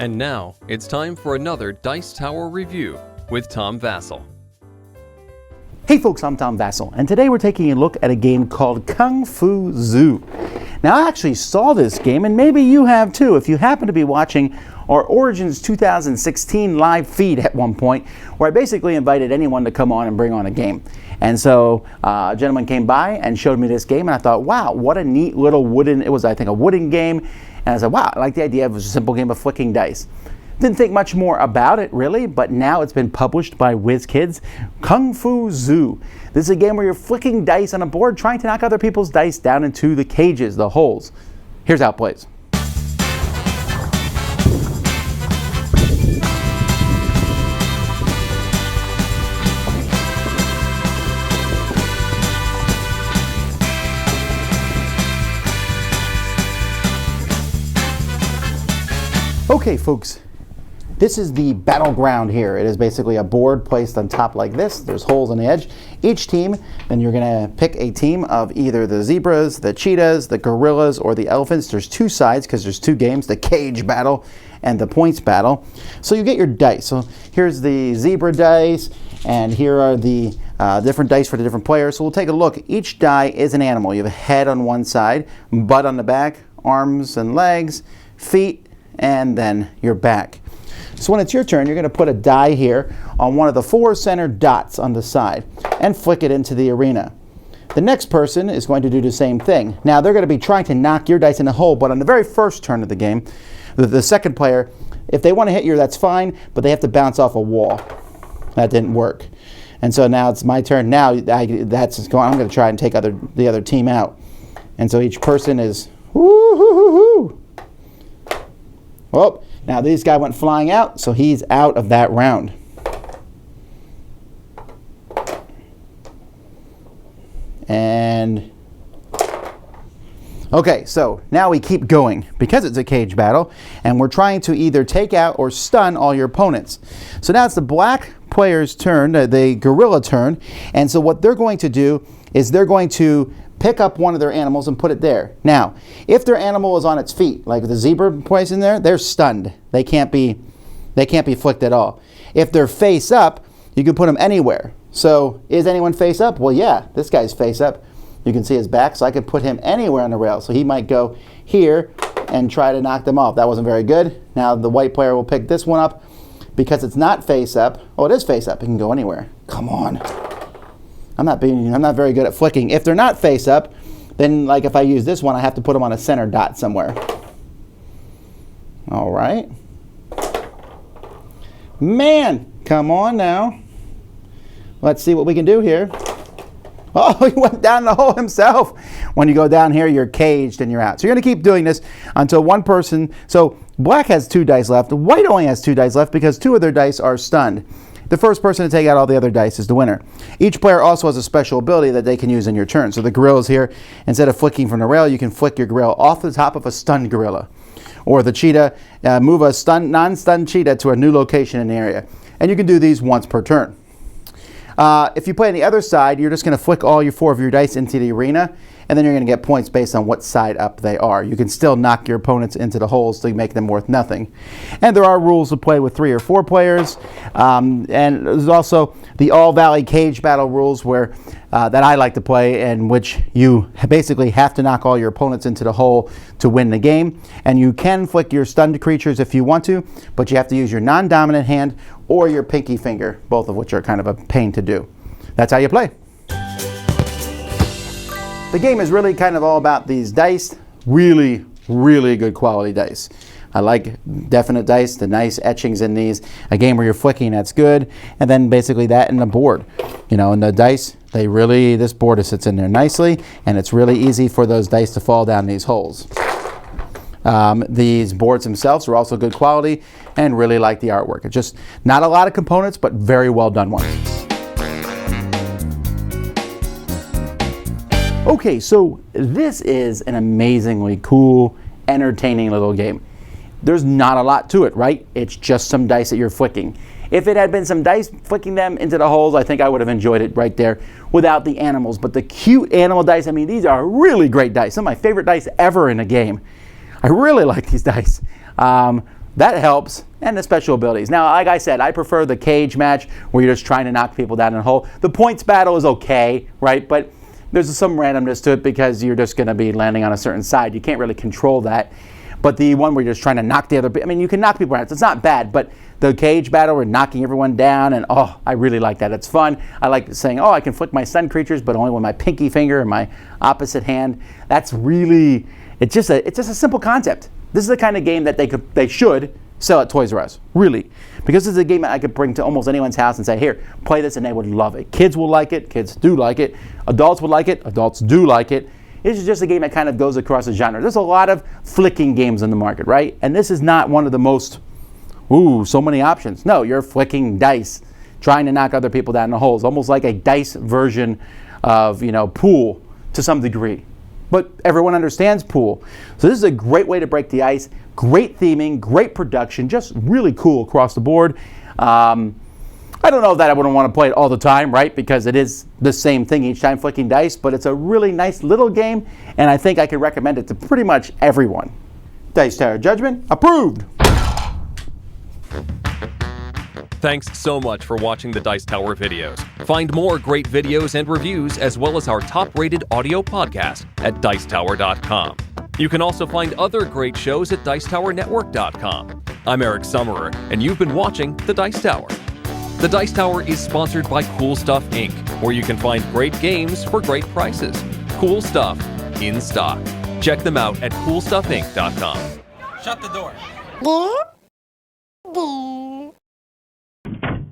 And now, it's time for another Dice Tower review with Tom Vasel. Hey folks, I'm Tom Vasel, and today we're taking a look at a game called Kung Fu Zoo. Now, I actually saw this game, and maybe you have too, if you happen to be watching our Origins 2016 live feed at one point, where I basically invited anyone to come on and bring on a game. And so a gentleman came by and showed me this game, and I thought, wow, what a neat little wooden, it was I think a wooden game, and I said, wow, I like the idea of a simple game of flicking dice. Didn't think much more about it really, but now it's been published by WizKids, Kung Fu Zoo. This is a game where you're flicking dice on a board, trying to knock other people's dice down into the cages, the holes. Here's how it plays. Okay folks, this is the battleground here. It is basically a board placed on top like this. There's holes on the edge. Each team, then you're gonna pick a team of either the zebras, the cheetahs, the gorillas, or the elephants. There's two sides because there's two games, the cage battle and the points battle. So you get your dice. So here's the zebra dice, and here are the different dice for the different players. So we'll take a look. Each die is an animal. You have a head on one side, butt on the back, arms and legs, feet, and then your back. So when it's your turn, you're going to put a die here on one of the four center dots on the side and flick it into the arena. The next person is going to do the same thing. Now they're going to be trying to knock your dice in the hole, but on the very first turn of the game, the second player, if they want to hit you, that's fine, but they have to bounce off a wall. That didn't work. And so now it's my turn. Now I'm going to try and take the other team out. And so each person is woo-hoo-hoo-hoo. Well, now this guy went flying out, so he's out of that round. And okay, so now we keep going because it's a cage battle, and we're trying to either take out or stun all your opponents. So now it's the black player's turn, the gorilla turn, and so what they're going to do is they're going to pick up one of their animals and put it there. Now, if their animal is on its feet, like the zebra place in there, they're stunned. They can't be flicked at all. If they're face up, you can put them anywhere. So, is anyone face up? Well, yeah, this guy's face up. You can see his back, so I could put him anywhere on the rail. So he might go here and try to knock them off. That wasn't very good. Now the white player will pick this one up because it's not face up. Oh, it is face up. It can go anywhere. Come on. I'm not very good at flicking. If they're not face up, then like if I use this one, I have to put them on a center dot somewhere. All right. Man, come on now. Let's see what we can do here. Oh, he went down the hole himself. When you go down here, you're caged and you're out. So you're going to keep doing this until one person. So black has 2 dice left. White only has 2 dice left because 2 of their dice are stunned. The first person to take out all the other dice is the winner. Each player also has a special ability that they can use in your turn. So the gorilla's here. Instead of flicking from the rail, you can flick your gorilla off the top of a stunned gorilla. Or the cheetah, move a non-stunned cheetah to a new location in the area. And you can do these once per turn. If you play on the other side, you're just going to flick all 4 of your dice into the arena, and then you're going to get points based on what side up they are. You can still knock your opponents into the holes to make them worth nothing. And there are rules to play with 3 or 4 players. And there's also the All Valley Cage Battle rules where that I like to play, in which you basically have to knock all your opponents into the hole to win the game. And you can flick your stunned creatures if you want to, but you have to use your non-dominant hand or your pinky finger, both of which are kind of a pain to do. That's how you play. The game is really kind of all about these dice. Really, really good quality dice. I like definite dice, the nice etchings in these. A game where you're flicking, that's good. And then basically that and the board. You know, and the dice, this board sits in there nicely, and it's really easy for those dice to fall down these holes. These boards themselves are also good quality and really like the artwork. It's just not a lot of components, but very well done ones. Okay, so this is an amazingly cool, entertaining little game. There's not a lot to it, right? It's just some dice that you're flicking. If it had been some dice flicking them into the holes, I think I would have enjoyed it right there without the animals. But the cute animal dice, I mean, these are really great dice. Some of my favorite dice ever in a game. I really like these dice. that helps, and the special abilities. Now, like I said, I prefer the cage match where you're just trying to knock people down in a hole. The points battle is okay, right? But there's some randomness to it because you're just going to be landing on a certain side. You can't really control that. But the one where you're just trying to knock the other, I mean, you can knock people out. It's not bad, but the cage battle where knocking everyone down, and oh, I really like that. It's fun. I like saying, oh, I can flick my stun creatures, but only with my pinky finger and my opposite hand. That's really, it's just a simple concept. This is the kind of game that they should sell at Toys R Us, really. Because this is a game that I could bring to almost anyone's house and say, here, play this, and they would love it. Kids will like it. Kids do like it. Adults would like it. Adults do like it. This is just a game that kind of goes across the genre. There's a lot of flicking games in the market, right? And this is not one of the most, so many options. No, you're flicking dice, trying to knock other people down in the holes. Almost like a dice version of, pool to some degree. But everyone understands pool. So this is a great way to break the ice. Great theming, great production, just really cool across the board. I don't know that I wouldn't want to play it all the time, right? Because it is the same thing each time, flicking dice, but it's a really nice little game, and I think I could recommend it to pretty much everyone. Dice Tower Judgment, approved! Thanks so much for watching the Dice Tower videos. Find more great videos and reviews, as well as our top-rated audio podcast at Dicetower.com. You can also find other great shows at Dicetowernetwork.com. I'm Eric Summerer, and you've been watching The Dice Tower. The Dice Tower is sponsored by Cool Stuff Inc., where you can find great games for great prices. Cool stuff in stock. Check them out at CoolStuffInc.com. Shut the door.